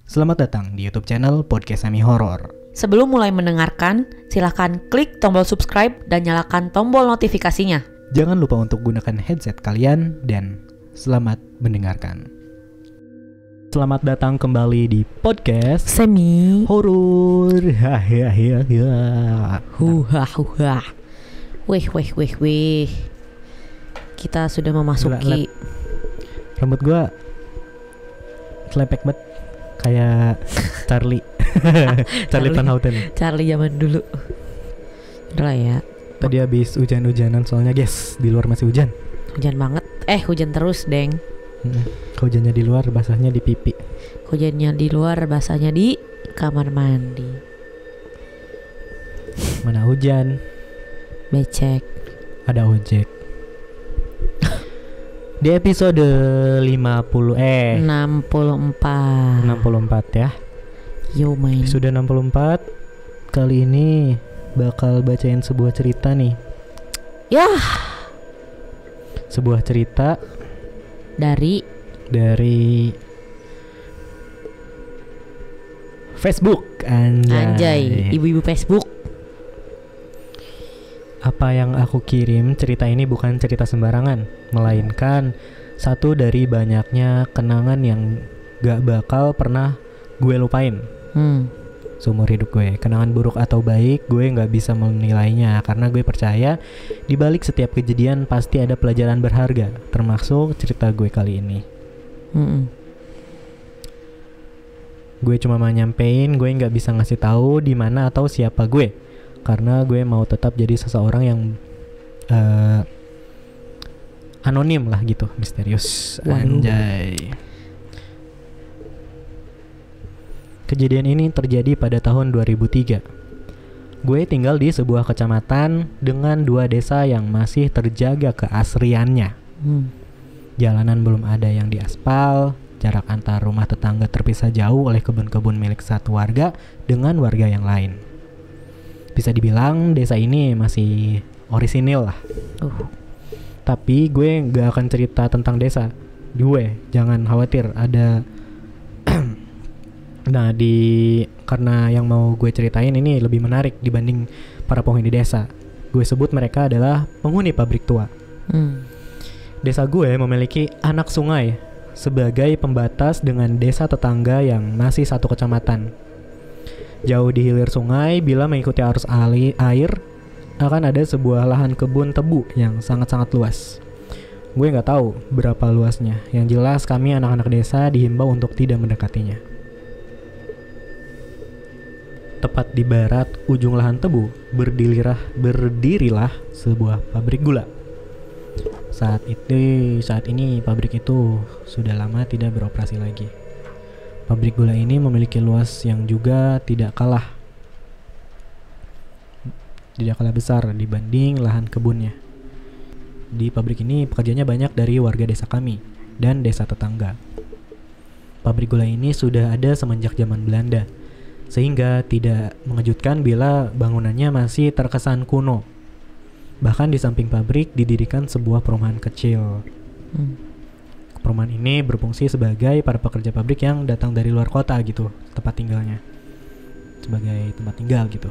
Selamat datang di YouTube channel Podcast Semi Horor. Sebelum mulai mendengarkan, silakan klik tombol subscribe dan nyalakan tombol notifikasinya. Jangan lupa untuk gunakan headset kalian dan selamat mendengarkan. Selamat datang kembali di Podcast Semi Horor. Huha. Wih. Kita sudah memasuki. Rambut gua selepek banget kayak Charlie. Charlie Van Houten. Charlie zaman dulu. Udah lah ya. Tadi habis hujan-hujanan soalnya guys, di luar masih hujan. Hujan banget. Hujan terus, Deng. Hujannya di luar, basahnya di pipi. Hujannya di luar, basahnya di kamar mandi. Mana hujan? Becek. Ada ojek. Di episode 64 ya. Yo main. Episode 64 kali ini bakal bacain sebuah cerita nih. Yah. Sebuah cerita dari Facebook. Anjay. Ibu-ibu Facebook. Apa yang aku kirim cerita ini bukan cerita sembarangan, melainkan satu dari banyaknya kenangan yang gak bakal pernah gue lupain seumur hidup gue. Kenangan buruk atau baik gue gak bisa menilainya, karena gue percaya di balik setiap kejadian pasti ada pelajaran berharga, termasuk cerita gue kali ini. Gue cuma mau nyampein, gue gak bisa ngasih tahu di mana atau siapa gue, karena gue mau tetap jadi seseorang yang anonim lah gitu, misterius. Anjay. Kejadian ini terjadi pada tahun 2003. Gue tinggal di sebuah kecamatan dengan 2 desa yang masih terjaga keasriannya. Jalanan belum ada yang diaspal, jarak antar rumah tetangga terpisah jauh oleh kebun-kebun milik satu warga dengan warga yang lain. Bisa dibilang desa ini masih orisinil lah. Tapi gue gak akan cerita tentang desa gue, jangan khawatir, ada karena yang mau gue ceritain ini lebih menarik dibanding para penghuni desa. Gue sebut mereka adalah penghuni pabrik tua. Desa gue memiliki anak sungai sebagai pembatas dengan desa tetangga yang masih satu kecamatan. Jauh di hilir sungai, bila mengikuti arus air, akan ada sebuah lahan kebun tebu yang sangat-sangat luas. Gue gak tahu berapa luasnya. Yang jelas kami anak-anak desa dihimbau untuk tidak mendekatinya. Tepat di barat ujung lahan tebu, berdirilah sebuah pabrik gula. Saat ini pabrik itu sudah lama tidak beroperasi lagi. Pabrik gula ini memiliki luas yang juga tidak kalah besar dibanding lahan kebunnya. Di pabrik ini pekerjanya banyak dari warga desa kami dan desa tetangga. Pabrik gula ini sudah ada semenjak zaman Belanda, sehingga tidak mengejutkan bila bangunannya masih terkesan kuno. Bahkan di samping pabrik didirikan sebuah perumahan kecil. Perumahan ini berfungsi sebagai para pekerja pabrik yang datang dari luar kota gitu, tempat tinggalnya. Sebagai tempat tinggal gitu.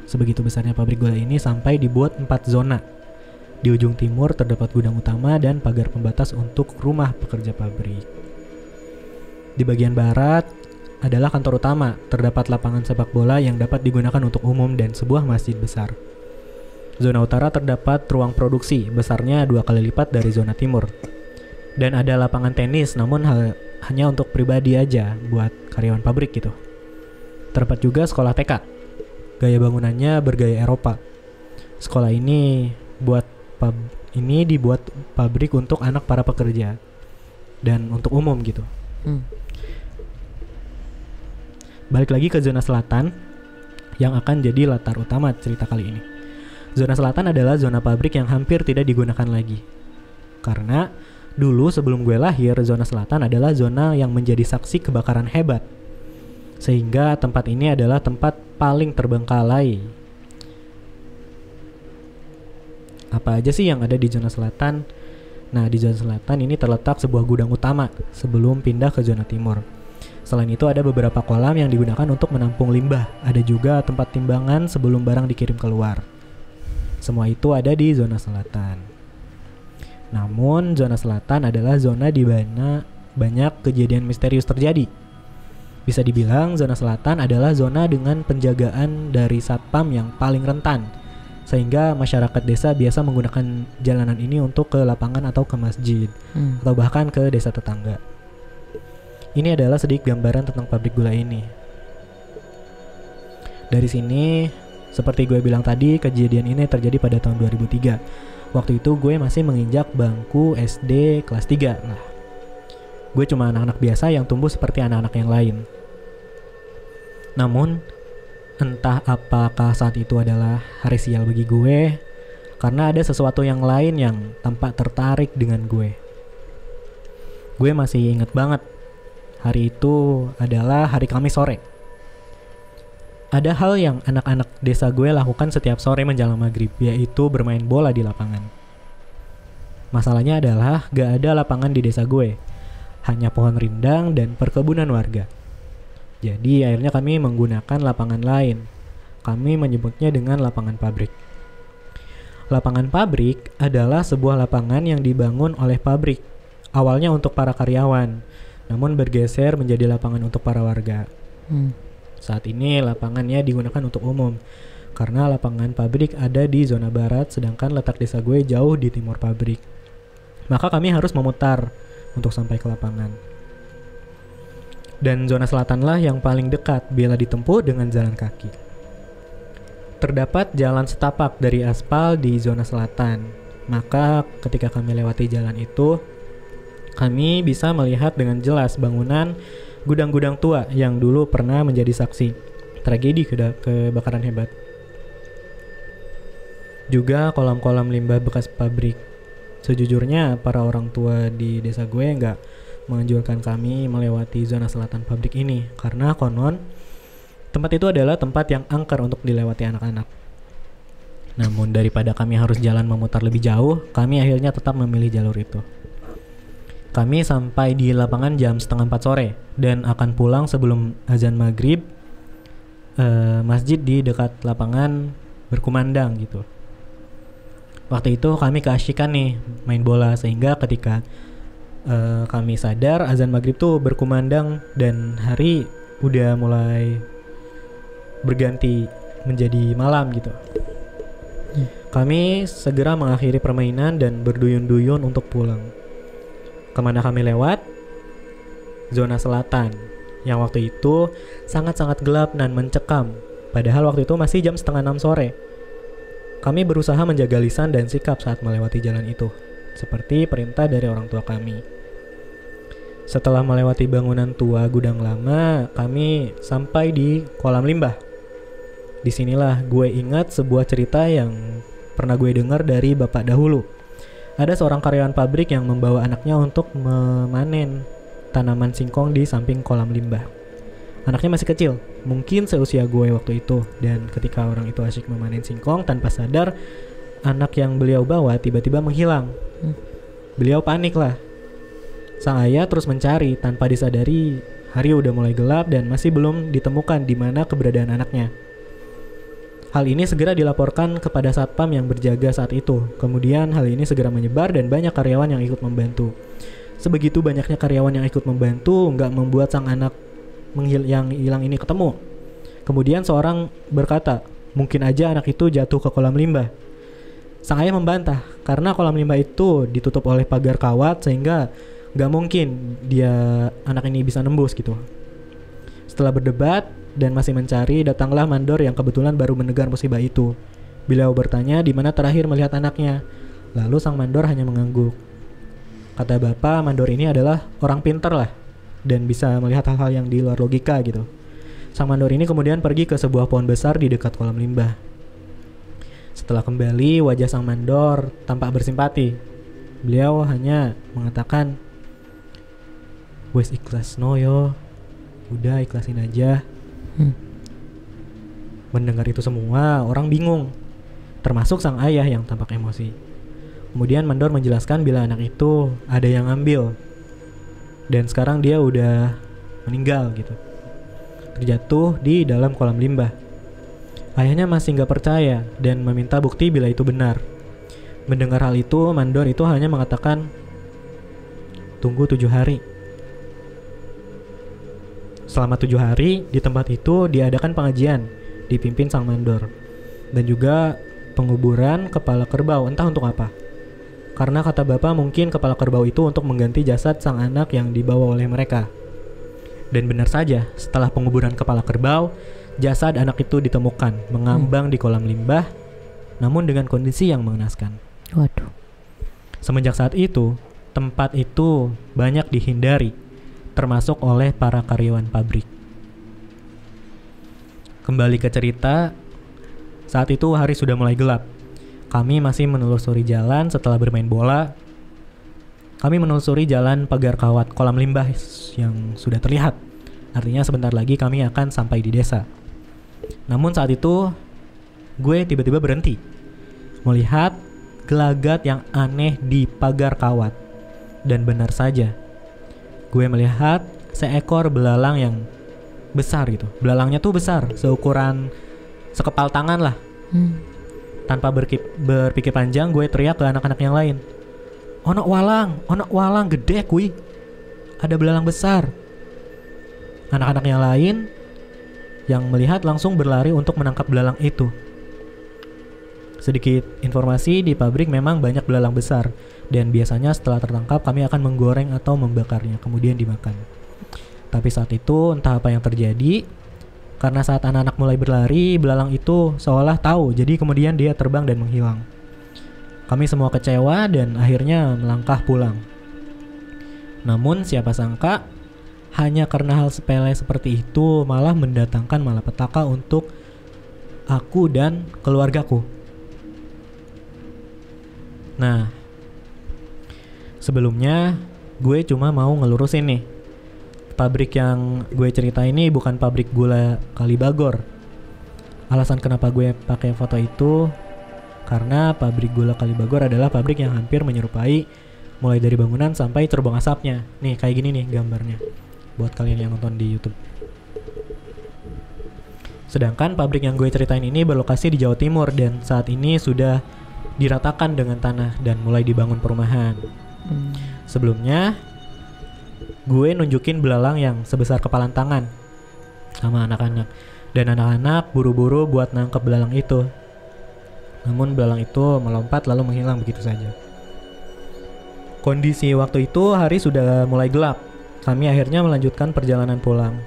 Sebegitu besarnya pabrik gula ini sampai dibuat 4 zona. Di ujung timur terdapat gudang utama dan pagar pembatas untuk rumah pekerja pabrik. Di bagian barat adalah kantor utama, terdapat lapangan sepak bola yang dapat digunakan untuk umum dan sebuah masjid besar. Zona utara terdapat ruang produksi, besarnya 2 kali lipat dari zona timur. Dan ada lapangan tenis, namun hanya untuk pribadi aja, buat karyawan pabrik gitu. Terdapat juga sekolah TK. Gaya bangunannya bergaya Eropa. Sekolah ini dibuat pabrik untuk anak para pekerja dan untuk umum gitu. Balik lagi ke zona selatan yang akan jadi latar utama cerita kali ini. Zona selatan adalah zona pabrik yang hampir tidak digunakan lagi. Karena dulu sebelum gue lahir, zona selatan adalah zona yang menjadi saksi kebakaran hebat. Sehingga tempat ini adalah tempat paling terbengkalai. Apa aja sih yang ada di zona selatan? Nah, di zona selatan ini terletak sebuah gudang utama sebelum pindah ke zona timur. Selain itu ada beberapa kolam yang digunakan untuk menampung limbah. Ada juga tempat timbangan sebelum barang dikirim keluar. Semua itu ada di zona selatan. Namun zona selatan adalah zona di mana banyak kejadian misterius terjadi. Bisa dibilang zona selatan adalah zona dengan penjagaan dari satpam yang paling rentan, sehingga masyarakat desa biasa menggunakan jalanan ini untuk ke lapangan atau ke masjid, atau bahkan ke desa tetangga. Ini adalah sedikit gambaran tentang pabrik gula ini. Dari sini, seperti gue bilang tadi, kejadian ini terjadi pada tahun 2003. Waktu itu gue masih menginjak bangku SD kelas 3. Nah, gue cuma anak-anak biasa yang tumbuh seperti anak-anak yang lain. Namun, entah apakah saat itu adalah hari sial bagi gue, karena ada sesuatu yang lain yang tampak tertarik dengan gue. Gue masih inget banget, hari itu adalah hari Kamis sore. Ada hal yang anak-anak desa gue lakukan setiap sore menjelang maghrib, yaitu bermain bola di lapangan. Masalahnya adalah gak ada lapangan di desa gue, hanya pohon rindang dan perkebunan warga. Jadi akhirnya kami menggunakan lapangan lain. Kami menyebutnya dengan lapangan pabrik. Lapangan pabrik adalah sebuah lapangan yang dibangun oleh pabrik, awalnya untuk para karyawan, namun bergeser menjadi lapangan untuk para warga. Saat ini lapangannya digunakan untuk umum, karena lapangan pabrik ada di zona barat, sedangkan letak desa gue jauh di timur pabrik. Maka kami harus memutar untuk sampai ke lapangan. Dan zona selatanlah yang paling dekat bila ditempuh dengan jalan kaki. Terdapat jalan setapak dari aspal di zona selatan. Maka ketika kami lewati jalan itu, kami bisa melihat dengan jelas bangunan gudang-gudang tua yang dulu pernah menjadi saksi tragedi kebakaran hebat. Juga kolam-kolam limbah bekas pabrik. Sejujurnya para orang tua di desa gue nggak menganjurkan kami melewati zona selatan pabrik ini, karena konon tempat itu adalah tempat yang angker untuk dilewati anak-anak. Namun daripada kami harus jalan memutar lebih jauh, kami akhirnya tetap memilih jalur itu. Kami sampai di lapangan jam 3:30 sore dan akan pulang sebelum azan maghrib. Masjid di dekat lapangan berkumandang gitu. Waktu itu kami keasyikan nih main bola, sehingga ketika kami sadar azan maghrib tuh berkumandang dan hari udah mulai berganti menjadi malam gitu. Kami segera mengakhiri permainan dan berduyun-duyun untuk pulang. Kemana kami lewat? Zona selatan, yang waktu itu sangat-sangat gelap dan mencekam. Padahal waktu itu masih jam 5:30 sore. Kami berusaha menjaga lisan dan sikap saat melewati jalan itu, seperti perintah dari orang tua kami. Setelah melewati bangunan tua gudang lama, kami sampai di kolam limbah. Disinilah gue ingat sebuah cerita yang pernah gue dengar dari bapak dahulu. Ada seorang karyawan pabrik yang membawa anaknya untuk memanen tanaman singkong di samping kolam limbah. Anaknya masih kecil, mungkin seusia gue waktu itu. Dan ketika orang itu asyik memanen singkong, tanpa sadar anak yang beliau bawa tiba-tiba menghilang. Beliau panik lah. Sang ayah terus mencari, tanpa disadari hari udah mulai gelap dan masih belum ditemukan di mana keberadaan anaknya. Hal ini segera dilaporkan kepada satpam yang berjaga saat itu. Kemudian hal ini segera menyebar dan banyak karyawan yang ikut membantu. Sebegitu banyaknya karyawan yang ikut membantu nggak membuat sang anak yang hilang ini ketemu. Kemudian seorang berkata, mungkin aja anak itu jatuh ke kolam limbah. Sang ayah membantah, karena kolam limbah itu ditutup oleh pagar kawat sehingga nggak mungkin anak ini bisa nembus gitu. Setelah berdebat dan masih mencari, datanglah mandor yang kebetulan baru mendengar musibah itu. Beliau bertanya di mana terakhir melihat anaknya. Lalu sang mandor hanya mengangguk. Kata bapak, mandor ini adalah orang pintar lah dan bisa melihat hal-hal yang di luar logika gitu. Sang mandor ini kemudian pergi ke sebuah pohon besar di dekat kolam limbah. Setelah kembali, wajah sang mandor tampak bersimpati. Beliau hanya mengatakan, "Wes ikhlas no yo. Udah ikhlasin aja." Mendengar itu semua, orang bingung, termasuk sang ayah yang tampak emosi. Kemudian mandor menjelaskan bila anak itu ada yang ambil, dan sekarang dia udah meninggal gitu, terjatuh di dalam kolam limbah. Ayahnya masih nggak percaya dan meminta bukti bila itu benar. Mendengar hal itu, mandor itu hanya mengatakan, tunggu 7 hari. Selama 7 hari, di tempat itu diadakan pengajian, dipimpin sang mandor. Dan juga penguburan kepala kerbau, entah untuk apa. Karena kata bapak mungkin kepala kerbau itu untuk mengganti jasad sang anak yang dibawa oleh mereka. Dan benar saja, setelah penguburan kepala kerbau, jasad anak itu ditemukan mengambang di kolam limbah, namun dengan kondisi yang mengenaskan. Waduh. Semenjak saat itu, tempat itu banyak dihindari, termasuk oleh para karyawan pabrik. Kembali ke cerita, saat itu hari sudah mulai gelap. Kami masih menelusuri jalan setelah bermain bola. Kami menelusuri jalan pagar kawat kolam limbah yang sudah terlihat. Artinya sebentar lagi kami akan sampai di desa. Namun saat itu gue tiba-tiba berhenti melihat gelagat yang aneh di pagar kawat. Dan benar saja, gue melihat seekor belalang yang besar gitu. Belalangnya tuh besar, seukuran sekepal tangan lah. Tanpa berpikir panjang, gue teriak ke anak-anak yang lain, ono walang gede kui. Ada belalang besar. Anak-anak yang lain yang melihat langsung berlari untuk menangkap belalang itu. Sedikit informasi, di pabrik memang banyak belalang besar. Dan biasanya setelah tertangkap kami akan menggoreng atau membakarnya, kemudian dimakan. Tapi saat itu entah apa yang terjadi, karena saat anak-anak mulai berlari, belalang itu seolah tahu, jadi kemudian dia terbang dan menghilang. Kami semua kecewa dan akhirnya melangkah pulang. Namun siapa sangka, hanya karena hal sepele seperti itu malah mendatangkan malapetaka untuk aku dan keluargaku. Nah, sebelumnya gue cuma mau ngelurusin nih. Pabrik yang gue cerita ini bukan pabrik gula Kalibagor. Alasan kenapa gue pakai foto itu karena pabrik gula Kalibagor adalah pabrik yang hampir menyerupai, mulai dari bangunan sampai cerobong asapnya. Nih kayak gini nih gambarnya, buat kalian yang nonton di YouTube. Sedangkan pabrik yang gue ceritain ini berlokasi di Jawa Timur dan saat ini sudah diratakan dengan tanah dan mulai dibangun perumahan. Sebelumnya gue nunjukin belalang yang sebesar kepalan tangan sama anak-anak, dan anak-anak buru-buru buat nangkep belalang itu. Namun belalang itu melompat lalu menghilang begitu saja. Kondisi waktu itu hari sudah mulai gelap. Kami akhirnya melanjutkan perjalanan pulang.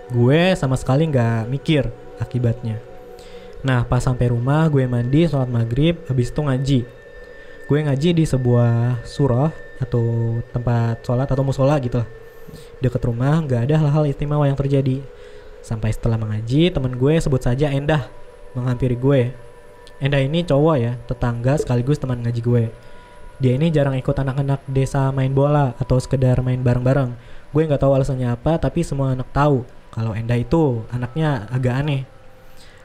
Gue sama sekali gak mikir akibatnya. Nah pas sampai rumah gue mandi, sholat maghrib, habis itu ngaji. Gue ngaji di sebuah surah atau tempat sholat atau musola gitu lah. Dekat rumah gak ada hal-hal istimewa yang terjadi. Sampai setelah mengaji, temen gue sebut saja Endah menghampiri gue. Endah ini cowok ya, tetangga sekaligus teman ngaji gue. Dia ini jarang ikut anak-anak desa main bola atau sekedar main bareng-bareng. Gue gak tahu alasannya apa, tapi semua anak tahu kalau Endah itu anaknya agak aneh.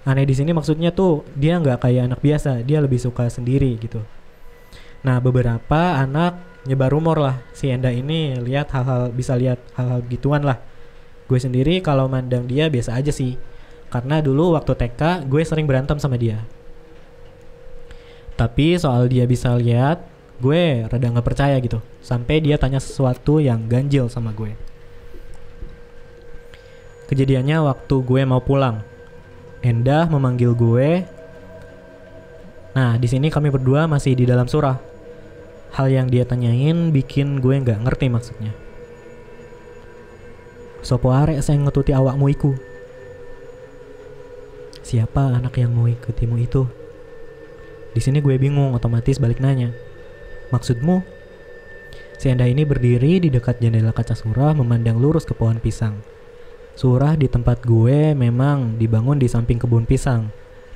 Aneh di sini maksudnya tuh dia nggak kayak anak biasa, dia lebih suka sendiri gitu. Nah beberapa anak nyebar rumor lah si Endah ini bisa lihat hal-hal gituan lah. Gue sendiri kalau mandang dia biasa aja sih, karena dulu waktu TK gue sering berantem sama dia. Tapi soal dia bisa lihat, gue rada nggak percaya gitu. Sampai dia tanya sesuatu yang ganjil sama gue. Kejadiannya waktu gue mau pulang, Endah memanggil gue. Nah, di sini kami berdua masih di dalam surah. Hal yang dia tanyain bikin gue nggak ngerti maksudnya. Sopo arek saya ngetuti awakmu iku? Siapa anak yang mau ikutimu itu? Di sini gue bingung, otomatis balik nanya. Maksudmu? Si Endah ini berdiri di dekat jendela kaca surah memandang lurus ke pohon pisang. Surah di tempat gue memang dibangun di samping kebun pisang.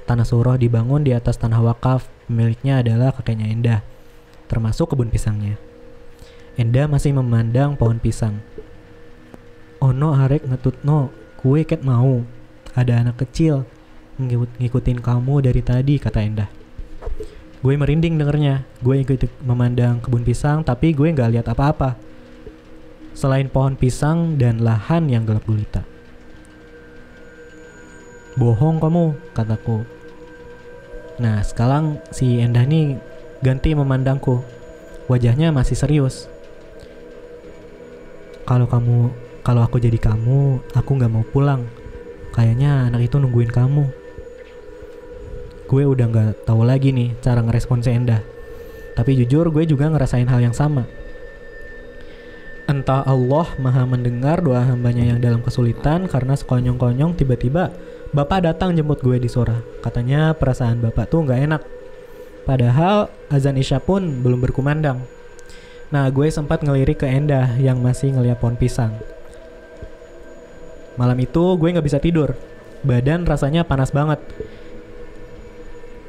Tanah surah dibangun di atas tanah wakaf. Pemiliknya adalah kakeknya Endah, termasuk kebun pisangnya. Endah masih memandang pohon pisang. Ono arek ngetutno, kue ket mau. Ada anak kecil ngikutin kamu dari tadi, kata Endah. Gue merinding dengernya. Gue ikut memandang kebun pisang, tapi gue gak lihat apa-apa. selain pohon pisang dan lahan yang gelap gulita. Bohong kamu, kataku. Nah, sekarang si Endah nih ganti memandangku. Wajahnya masih serius. Kalau aku jadi kamu, aku gak mau pulang. Kayaknya anak itu nungguin kamu. Gue udah gak tahu lagi nih cara ngerespon si Endah. Tapi jujur gue juga ngerasain hal yang sama. Entah Allah maha mendengar doa hambanya yang dalam kesulitan, karena sekonyong-konyong tiba-tiba bapak datang jemput gue di Sora. Katanya perasaan bapak tuh gak enak. Padahal azan Isya pun belum berkumandang. Nah, gue sempat ngelirik ke Endah yang masih ngeliat pohon pisang. Malam itu gue gak bisa tidur. Badan rasanya panas banget.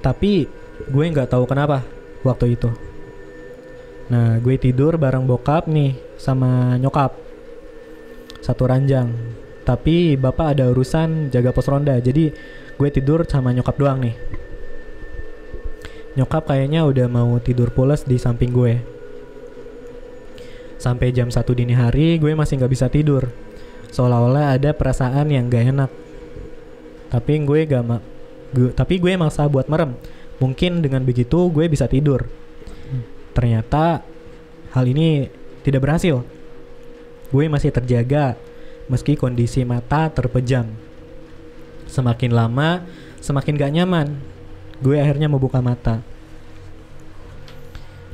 Tapi gue gak tahu kenapa waktu itu. Nah, gue tidur bareng bokap nih sama nyokap. Satu ranjang. Tapi bapak ada urusan jaga pos ronda. Jadi gue tidur sama nyokap doang nih. Nyokap kayaknya udah mau tidur pules di samping gue. Sampai jam 1 dini hari gue masih gak bisa tidur. Seolah-olah ada perasaan yang gak enak. Tapi gue maksa buat merem. Mungkin dengan begitu gue bisa tidur. Ternyata hal ini tidak berhasil. Gue masih terjaga meski kondisi mata terpejam. Semakin lama semakin gak nyaman. Gue akhirnya membuka mata.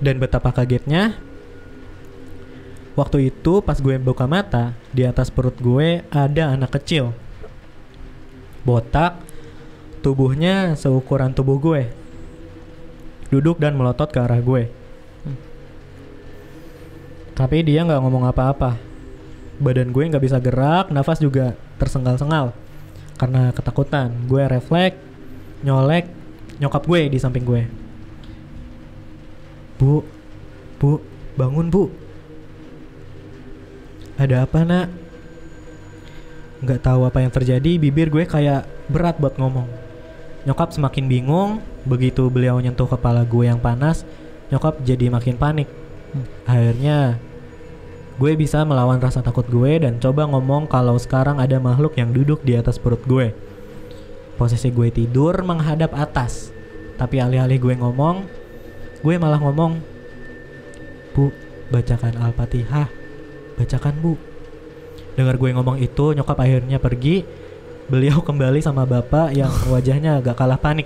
Dan betapa kagetnya, waktu itu pas gue buka mata, di atas perut gue ada anak kecil. Botak, tubuhnya seukuran tubuh gue. Duduk dan melotot ke arah gue. Tapi dia gak ngomong apa-apa. Badan gue gak bisa gerak, nafas juga tersengal-sengal. Karena ketakutan, gue refleks, nyolek nyokap gue di samping gue. Bu, bangun bu. Ada apa nak? Gak tahu apa yang terjadi, bibir gue kayak berat buat ngomong. Nyokap semakin bingung. Begitu beliau nyentuh kepala gue yang panas, nyokap jadi makin panik. Akhirnya gue bisa melawan rasa takut gue dan coba ngomong kalau sekarang ada makhluk yang duduk di atas perut gue. Posisi gue tidur menghadap atas. Tapi alih-alih gue ngomong, gue malah ngomong, Bu, bacakan Al-Fatihah. Bacakan bu. Dengar gue ngomong itu, nyokap akhirnya pergi. Beliau kembali sama bapak yang wajahnya agak kalah panik.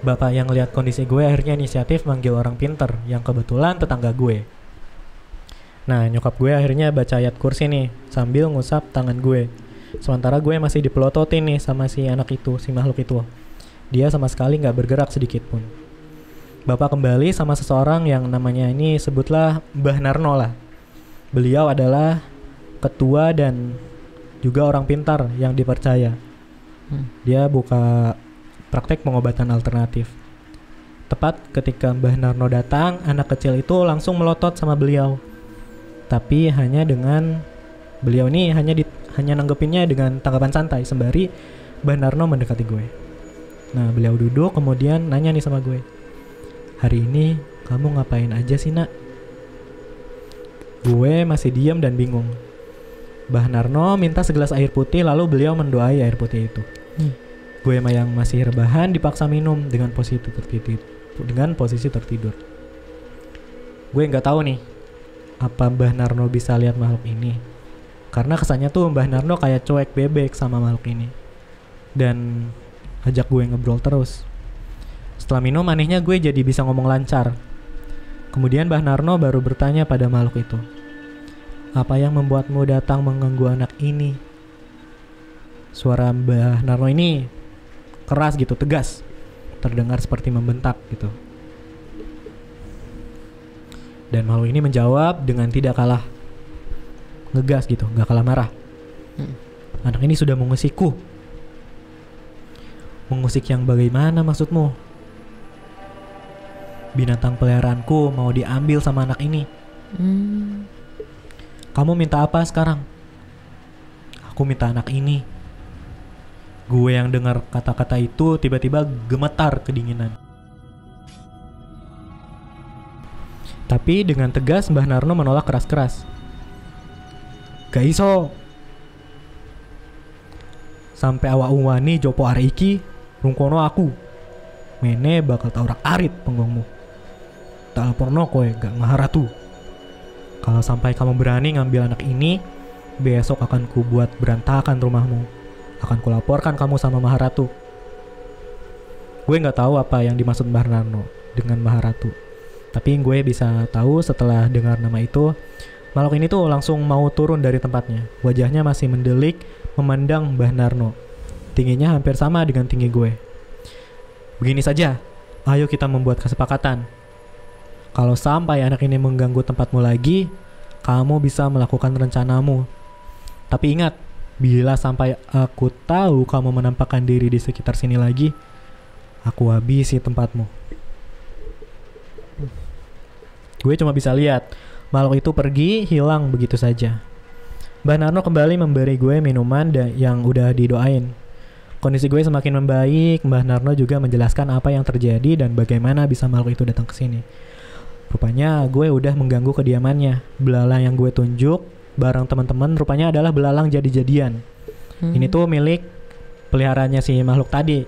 Bapak yang lihat kondisi gue akhirnya inisiatif manggil orang pinter, yang kebetulan tetangga gue. Nah, nyokap gue akhirnya baca ayat kursi nih sambil ngusap tangan gue. Sementara gue masih dipelototin nih sama si anak itu, si makhluk itu. Dia sama sekali gak bergerak sedikit pun. Bapak kembali sama seseorang yang namanya ini sebutlah Mbah Narno lah. Beliau adalah ketua dan juga orang pintar yang dipercaya. Dia buka praktek pengobatan alternatif. Tepat ketika Mbah Narno datang, anak kecil itu langsung melotot sama beliau. Tapi hanya dengan beliau ini hanya nanggepinnya dengan tanggapan santai sembari Mbah Narno mendekati gue. Nah, beliau duduk kemudian nanya nih sama gue, hari ini kamu ngapain aja sih nak? Gue masih diam dan bingung. Mbah Narno minta segelas air putih lalu beliau mendoai air putih itu. Gue yang masih rebahan dipaksa minum dengan posisi tertidur. Gue nggak tahu nih apa Mbah Narno bisa lihat makhluk ini. Karena kesannya tuh Mbah Narno kayak cuek bebek sama makhluk ini. Dan ajak gue ngobrol terus. Setelah minum anehnya gue jadi bisa ngomong lancar. Kemudian Mbah Narno baru bertanya pada makhluk itu, apa yang membuatmu datang mengganggu anak ini? Suara Mbah Narno ini keras gitu, tegas. Terdengar seperti membentak gitu. Dan makhluk ini menjawab dengan tidak kalah ngegas gitu, gak kalah marah. Anak ini sudah mengusikku. Mengusik yang bagaimana maksudmu? Binatang peliharaanku mau diambil sama anak ini. Kamu minta apa sekarang? Aku minta anak ini. Gue yang dengar kata-kata itu tiba-tiba gemetar kedinginan. Tapi dengan tegas Mbah Narno menolak keras-keras. Gak iso. Sampai awak wani jopo arek iki rungkono aku. Mene bakal taurak arit penggongmu. Tak laporno kowe gak Maharatu. Kalau sampai kamu berani ngambil anak ini, besok akan ku buat berantakan rumahmu. Akan ku laporkan kamu sama Maharatu. Gue gak tahu apa yang dimaksud Mbah Narno dengan Maharatu. Tapi gue bisa tahu setelah dengar nama itu, makhluk ini tuh langsung mau turun dari tempatnya. Wajahnya masih mendelik, memandang Mbah Narno. Tingginya hampir sama dengan tinggi gue. Begini saja, ayo kita membuat kesepakatan. Kalau sampai anak ini mengganggu tempatmu lagi, kamu bisa melakukan rencanamu. Tapi ingat, bila sampai aku tahu kamu menampakkan diri di sekitar sini lagi, aku habisi tempatmu. Gue cuma bisa lihat makhluk itu pergi, hilang begitu saja. Mbah Narno kembali memberi gue minuman yang udah didoain. Kondisi gue semakin membaik. Mbah Narno juga menjelaskan apa yang terjadi dan bagaimana bisa makhluk itu datang ke sini. Rupanya gue udah mengganggu kediamannya. Belalang yang gue tunjuk bareng teman-teman rupanya adalah belalang jadi-jadian. Ini tuh milik peliharaannya si makhluk tadi.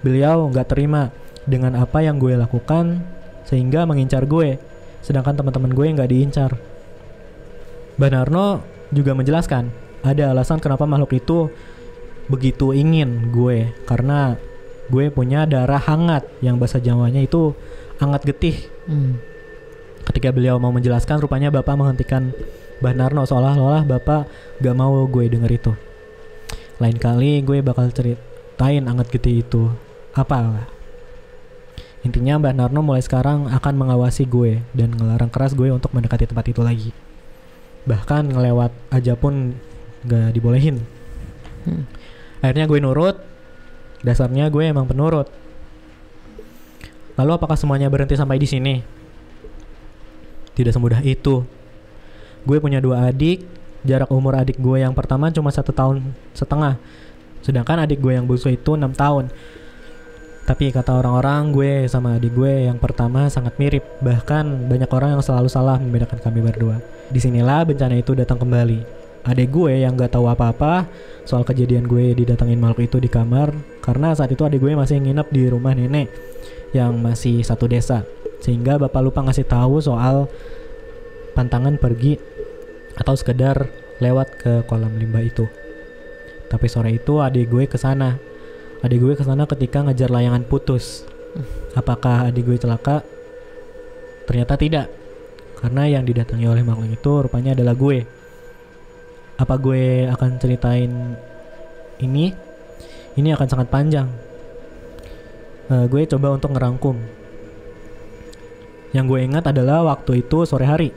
Beliau nggak terima dengan apa yang gue lakukan sehingga mengincar gue. Sedangkan teman-teman gue nggak diincar. Mbah Narno juga menjelaskan ada alasan kenapa makhluk itu begitu ingin gue, karena gue punya darah hangat yang bahasa Jawanya itu hangat getih. Ketika beliau mau menjelaskan, rupanya bapak menghentikan Mbah Narno seolah-olah bapak gak mau gue denger itu. Lain kali gue bakal ceritain hangat getih itu apa. Intinya Mbah Narno mulai sekarang akan mengawasi gue dan ngelarang keras gue untuk mendekati tempat itu lagi. Bahkan ngelewat aja pun gak dibolehin. Akhirnya gue nurut. Dasarnya gue emang penurut. Lalu apakah semuanya berhenti sampai di sini? Tidak semudah itu. Gue punya 2 adik. Jarak umur adik gue yang pertama cuma 1,5 tahun. Sedangkan adik gue yang bungsu itu 6 tahun. Tapi kata orang-orang gue sama adik gue yang pertama sangat mirip. Bahkan banyak orang yang selalu salah membedakan kami berdua. Disinilah bencana itu datang kembali. Adik gue yang gak tahu apa-apa soal kejadian gue didatengin makhluk itu di kamar. Karena saat itu adik gue masih nginep di rumah nenek yang masih satu desa. Sehingga bapak lupa ngasih tahu soal pantangan pergi atau sekedar lewat ke kolam limbah itu. Tapi sore itu adik gue kesana. Adik gue kesana ketika ngejar layangan putus. Apakah adik gue celaka? Ternyata tidak. Karena yang didatangi oleh makhluk itu rupanya adalah gue. Apa gue akan ceritain ini? Ini akan sangat panjang. Gue coba untuk ngerangkum. Yang gue ingat adalah waktu itu sore hari.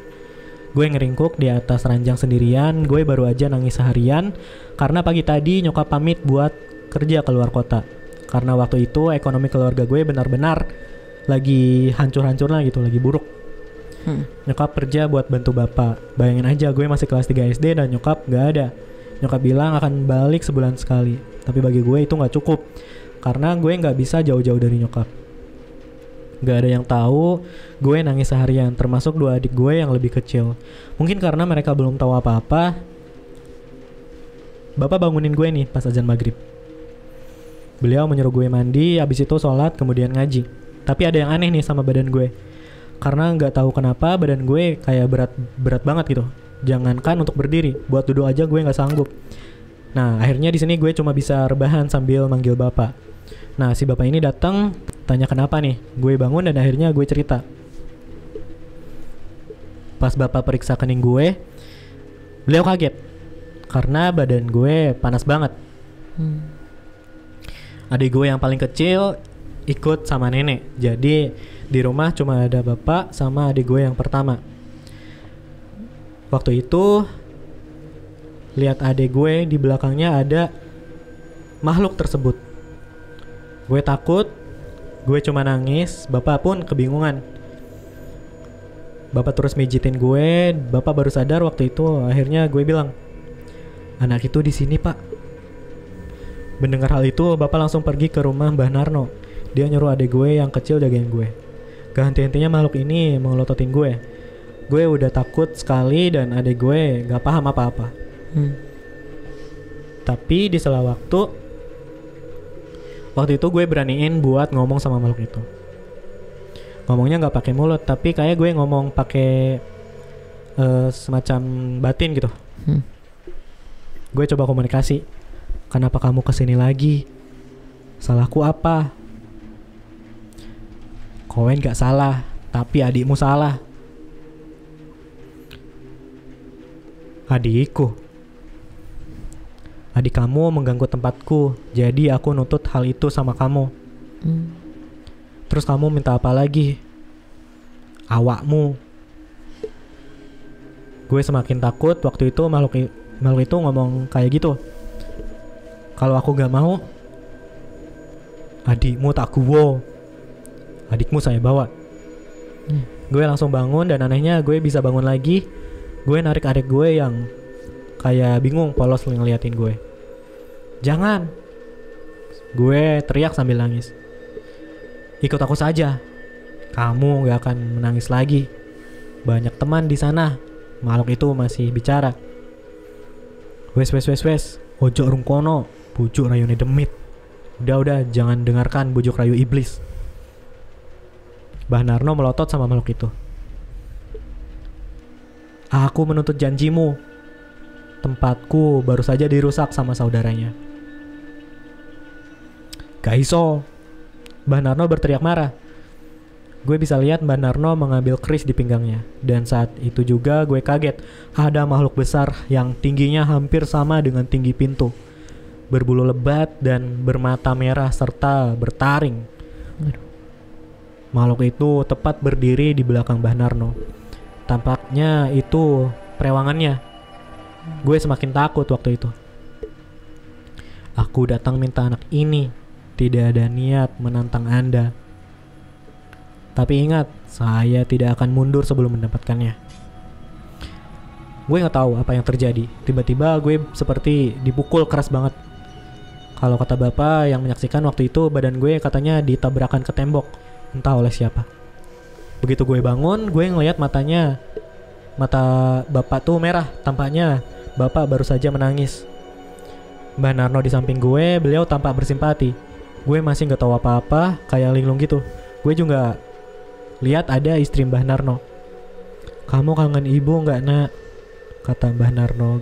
Gue ngeringkuk di atas ranjang sendirian. Gue baru aja nangis seharian karena pagi tadi nyokap pamit buat kerja keluar kota. Karena waktu itu ekonomi keluarga gue benar-benar lagi hancur-hancurnya gitu, lagi buruk. Nyokap kerja buat bantu bapak. Bayangin aja gue masih kelas 3 SD dan nyokap gak ada. Nyokap bilang akan balik sebulan sekali. Tapi bagi gue itu gak cukup. Karena gue gak bisa jauh-jauh dari nyokap. Gak ada yang tahu gue nangis seharian. Termasuk 2 adik gue yang lebih kecil. Mungkin karena mereka belum tahu apa-apa. Bapak bangunin gue nih pas azan maghrib. Beliau menyuruh gue mandi, habis itu sholat, kemudian ngaji. Tapi ada yang aneh nih sama badan gue. Karena nggak tahu kenapa badan gue kayak berat banget gitu. Jangankan untuk berdiri, buat duduk aja gue nggak sanggup. Nah akhirnya di sini gue cuma bisa rebahan sambil manggil bapak. Nah si bapak ini datang, tanya kenapa nih. Gue bangun dan akhirnya gue cerita. Pas bapak periksa kening gue, beliau kaget karena badan gue panas banget. Adik gue yang paling kecil ikut sama nenek. Jadi di rumah cuma ada bapak sama adik gue yang pertama. Waktu itu lihat adik gue di belakangnya ada makhluk tersebut. Gue takut, gue cuma nangis, bapak pun kebingungan. Bapak terus mijitin gue, bapak baru sadar waktu itu. Akhirnya gue bilang, anak itu di sini pak. Mendengar hal itu, bapak langsung pergi ke rumah Mbah Narno. Dia nyuruh adik gue yang kecil jagain gue. Gak henti-hentinya makhluk ini melototin gue. Gue udah takut sekali dan adik gue gak paham apa-apa. Tapi di sela waktu itu gue beraniin buat ngomong sama makhluk itu. Ngomongnya gak pakai mulut, tapi kayak gue ngomong pakai semacam batin gitu. Gue coba komunikasi. Kenapa kamu kesini lagi? Salahku apa? Kowen gak salah, tapi adikmu salah. Adikku. Adik kamu mengganggu tempatku, jadi aku nutut hal itu sama kamu. Terus kamu minta apa lagi? Awakmu. Gue semakin takut. Waktu itu makhluk itu ngomong kayak gitu. Kalau aku gak mau, adikmu tak guwo. Adikmu saya bawa. Gue langsung bangun dan anehnya gue bisa bangun lagi. Gue narik adik gue yang kayak bingung polos ngeliatin gue. Jangan. Gue teriak sambil nangis. Ikut aku saja. Kamu gak akan menangis lagi. Banyak teman di sana. Makhluk itu masih bicara. Wes. Ojo rungkono. Bujuk rayune demit. Udah, jangan dengarkan bujuk rayu iblis. Mbah Narno melotot sama makhluk itu. Aku menuntut janjimu. Tempatku baru saja dirusak sama saudaranya. Gak iso. Mbah Narno berteriak marah. Gue bisa lihat Mbah Narno mengambil keris di pinggangnya. Dan saat itu juga gue kaget. Ada makhluk besar yang tingginya hampir sama dengan tinggi pintu. Berbulu lebat dan bermata merah serta bertaring. Makhluk itu tepat berdiri di belakang Mbah Narno. Tampaknya itu perewangannya. Gue semakin takut waktu itu. Aku datang minta anak ini. Tidak ada niat menantang Anda. Tapi ingat, saya tidak akan mundur sebelum mendapatkannya. Gue gak tahu apa yang terjadi. Tiba-tiba gue seperti dipukul keras banget. Kalau kata bapak yang menyaksikan waktu itu, badan gue katanya ditabrakan ke tembok. Entah oleh siapa. Begitu gue bangun, gue ngeliat mata bapak tuh merah. Tampaknya bapak baru saja menangis. Mbah Narno di samping gue, beliau tampak bersimpati. Gue masih gak tahu apa-apa, kayak linglung gitu. Gue juga lihat ada istri Mbah Narno. Kamu kangen ibu gak nak? Kata Mbah Narno.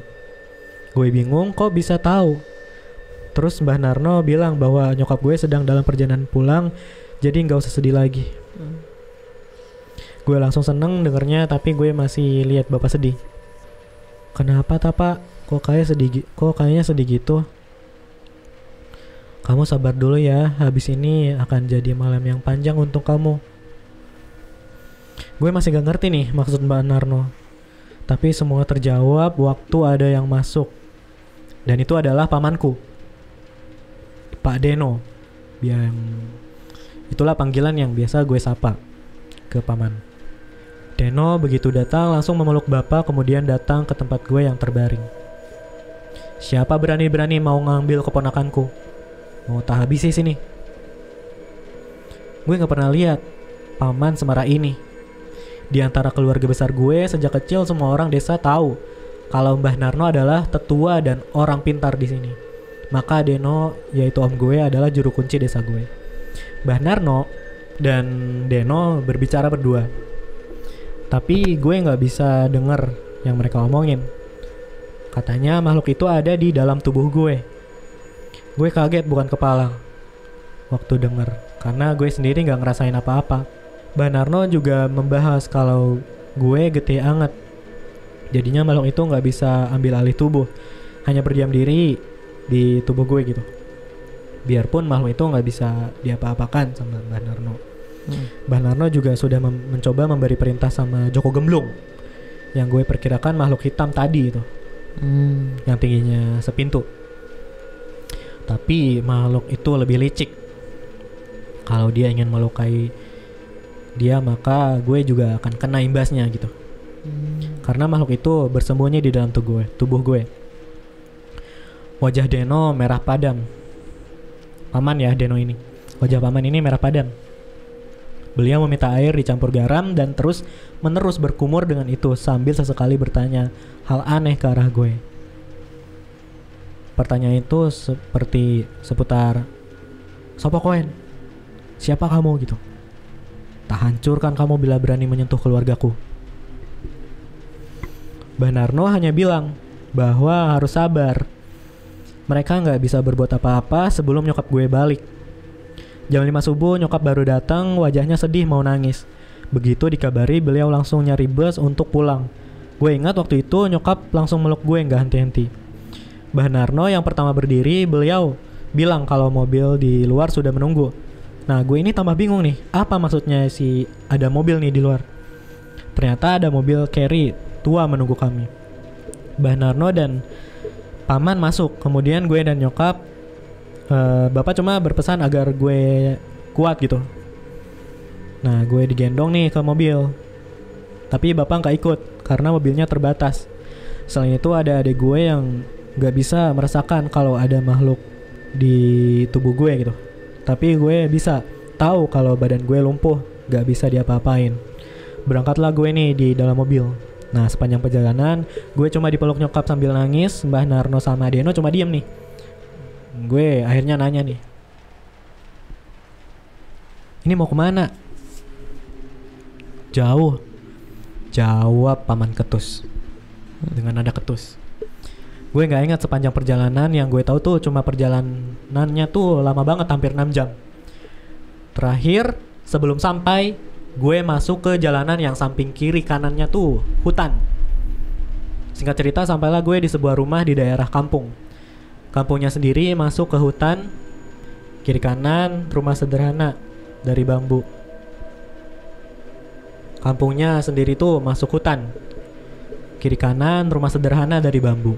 Gue bingung kok bisa tahu. Terus Mbah Narno bilang bahwa nyokap gue sedang dalam perjalanan pulang, jadi gak usah sedih lagi. Gue langsung seneng dengernya, tapi gue masih lihat bapak sedih. Kenapa Pak? Kok kayaknya sedih gitu? Kamu sabar dulu ya, habis ini akan jadi malam yang panjang untuk kamu. Gue masih gak ngerti nih maksud Mbak Narno. Tapi semua terjawab waktu ada yang masuk. Dan itu adalah pamanku, Pak Deno. Itulah panggilan yang biasa gue sapa ke paman. Deno begitu datang langsung memeluk bapak, kemudian datang ke tempat gue yang terbaring. Siapa berani-berani mau ngambil keponakanku? Mau tak habisi sini. Gue gak pernah lihat paman semarah ini. Di antara keluarga besar gue, sejak kecil semua orang desa tahu kalau Mbah Narno adalah tetua dan orang pintar di sini. Maka Deno, yaitu om gue, adalah juru kunci desa gue. Mbah Narno dan Deno berbicara berdua. Tapi gue gak bisa denger yang mereka omongin. Katanya makhluk itu ada di dalam tubuh gue. Gue kaget bukan kepala waktu denger, karena gue sendiri gak ngerasain apa-apa. Mbah Narno juga membahas kalau gue getih anget. Jadinya makhluk itu gak bisa ambil alih tubuh, hanya berdiam diri di tubuh gue gitu. Biarpun makhluk itu gak bisa diapa-apakan sama Mbah Narno. Mbah Narno juga sudah mencoba memberi perintah sama Joko Gemblung, yang gue perkirakan makhluk hitam tadi itu, yang tingginya sepintu. Tapi makhluk itu lebih licik. Kalau dia ingin melukai dia, maka gue juga akan kena imbasnya gitu. Karena makhluk itu bersembunyi di dalam tubuh gue. Wajah Deno merah padam. Paman ya Deno ini. Wajah paman ini merah padam. Beliau meminta air dicampur garam dan terus menerus berkumur dengan itu sambil sesekali bertanya hal aneh ke arah gue. Pertanyaan itu seperti seputar, "Sopo koen? Siapa kamu?" gitu. "Tak hancurkan kamu bila berani menyentuh keluargaku." Mbah Narno hanya bilang bahwa harus sabar. Mereka nggak bisa berbuat apa-apa sebelum nyokap gue balik. Jam 5 subuh nyokap baru datang, wajahnya sedih mau nangis. Begitu dikabari, beliau langsung nyari bus untuk pulang. Gue ingat waktu itu nyokap langsung meluk gue nggak henti-henti. Mbah Narno yang pertama berdiri, beliau bilang kalau mobil di luar sudah menunggu. Nah, gue ini tambah bingung nih, apa maksudnya ada mobil nih di luar? Ternyata ada mobil carry tua menunggu kami. Mbah Narno dan paman masuk, kemudian gue dan nyokap, bapak cuma berpesan agar gue kuat gitu. Nah, gue digendong nih ke mobil, tapi bapak nggak ikut karena mobilnya terbatas. Selain itu ada adik gue yang nggak bisa merasakan kalau ada makhluk di tubuh gue gitu. Tapi gue bisa tahu kalau badan gue lumpuh, nggak bisa diapa-apain. Berangkatlah gue nih di dalam mobil. Nah, sepanjang perjalanan gue cuma dipeluk nyokap sambil nangis. Mbah Narno sama Deno cuma diem nih. Gue akhirnya nanya nih, "Ini mau kemana?" "Jauh," jawab paman ketus dengan nada ketus. Gue gak ingat sepanjang perjalanan. Yang gue tahu tuh cuma perjalanannya tuh lama banget, hampir 6 jam. Terakhir sebelum sampai, gue masuk ke jalanan yang samping kiri kanannya tuh hutan. Singkat cerita, sampailah gue di sebuah rumah di daerah kampung. Kampungnya sendiri masuk ke hutan. Kiri kanan rumah sederhana dari bambu. Kampungnya sendiri tuh masuk hutan. Kiri kanan rumah sederhana dari bambu.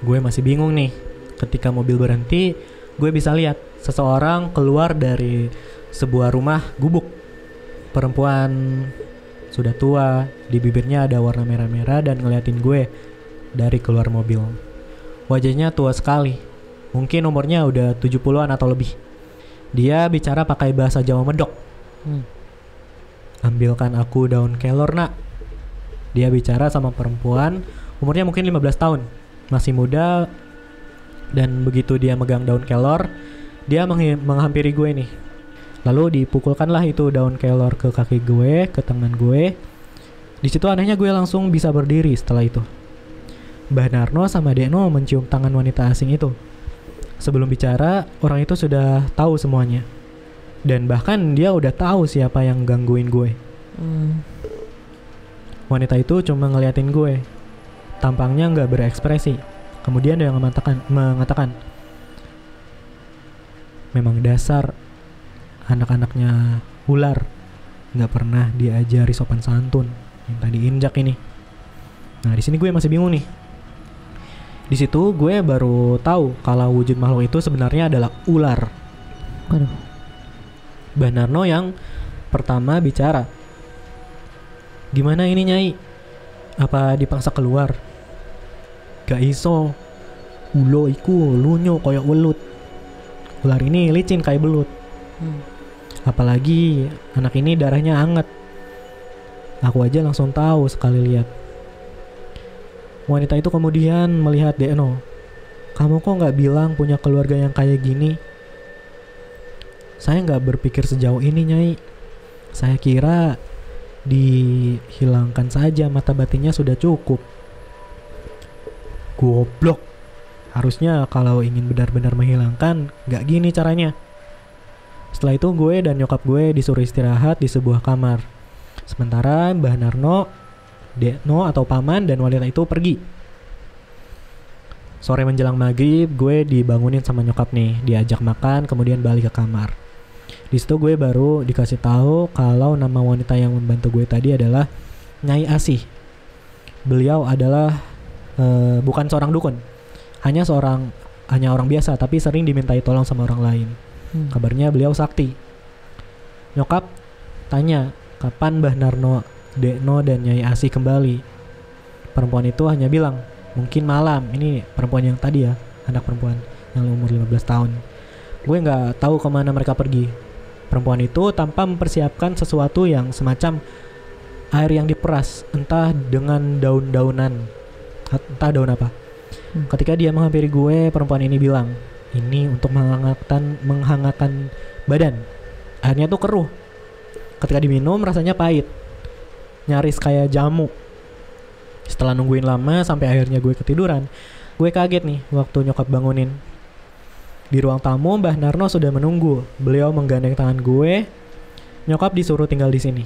Gue masih bingung nih. Ketika mobil berhenti, gue bisa lihat seseorang keluar dari sebuah rumah gubuk. Perempuan sudah tua, di bibirnya ada warna merah-merah dan ngeliatin gue dari keluar mobil. Wajahnya tua sekali, mungkin umurnya udah 70-an atau lebih. Dia bicara pakai bahasa Jawa medok. "Ambilkan aku daun kelor, nak." Dia bicara sama perempuan, umurnya mungkin 15 tahun, masih muda. Dan begitu dia megang daun kelor, dia menghampiri gue nih. Lalu dipukulkanlah itu daun kelor ke kaki gue, ke tangan gue. Di situ anehnya gue langsung bisa berdiri setelah itu. Mbah Narno sama Deno mencium tangan wanita asing itu. Sebelum bicara, orang itu sudah tahu semuanya. Dan bahkan dia udah tahu siapa yang gangguin gue. Wanita itu cuma ngeliatin gue. Tampangnya gak berekspresi. Kemudian dia mengatakan, "Memang dasar anak-anaknya ular, nggak pernah diajari sopan santun, minta diinjak ini." Nah, di sini gue masih bingung nih. Di situ gue baru tahu kalau wujud makhluk itu sebenarnya adalah ular. Waduh. Mbah Narno yang pertama bicara, "Gimana ini, Nyai? Apa dipaksa keluar?" "Gak iso. Ulo iku lunyo koyok welut. Ular ini licin kayak belut. Apalagi anak ini darahnya anget. Aku aja langsung tahu sekali lihat." Wanita itu kemudian melihat Deno. "Kamu kok gak bilang punya keluarga yang kayak gini?" "Saya gak berpikir sejauh ini, Nyai. Saya kira dihilangkan saja mata batinnya sudah cukup." "Goblok. Harusnya kalau ingin benar-benar menghilangkan, gak gini caranya." Setelah itu gue dan nyokap gue disuruh istirahat di sebuah kamar. Sementara Mbah Narno, Deno atau paman dan wanita itu pergi. Sore menjelang maghrib, gue dibangunin sama nyokap nih, diajak makan, kemudian balik ke kamar. Di situ gue baru dikasih tahu kalau nama wanita yang membantu gue tadi adalah Nyai Asih. Beliau adalah bukan seorang dukun, hanya orang biasa, tapi sering dimintai tolong sama orang lain. Kabarnya beliau sakti. Nyokap tanya kapan Mbah Narno, Deno dan Nyai Asih kembali. Perempuan itu hanya bilang mungkin malam. Ini perempuan yang tadi ya, anak perempuan yang umur 15 tahun. Gue nggak tahu kemana mereka pergi. Perempuan itu tanpa mempersiapkan sesuatu yang semacam air yang diperas, entah dengan daun-daunan, entah daun apa. Ketika dia menghampiri gue, perempuan ini bilang, ini untuk menghangatkan badan. Airnya tuh keruh. Ketika diminum rasanya pahit, nyaris kayak jamu. Setelah nungguin lama sampai akhirnya gue ketiduran, gue kaget nih waktu nyokap bangunin. Di ruang tamu, Mbah Narno sudah menunggu. Beliau menggandeng tangan gue. Nyokap disuruh tinggal di sini.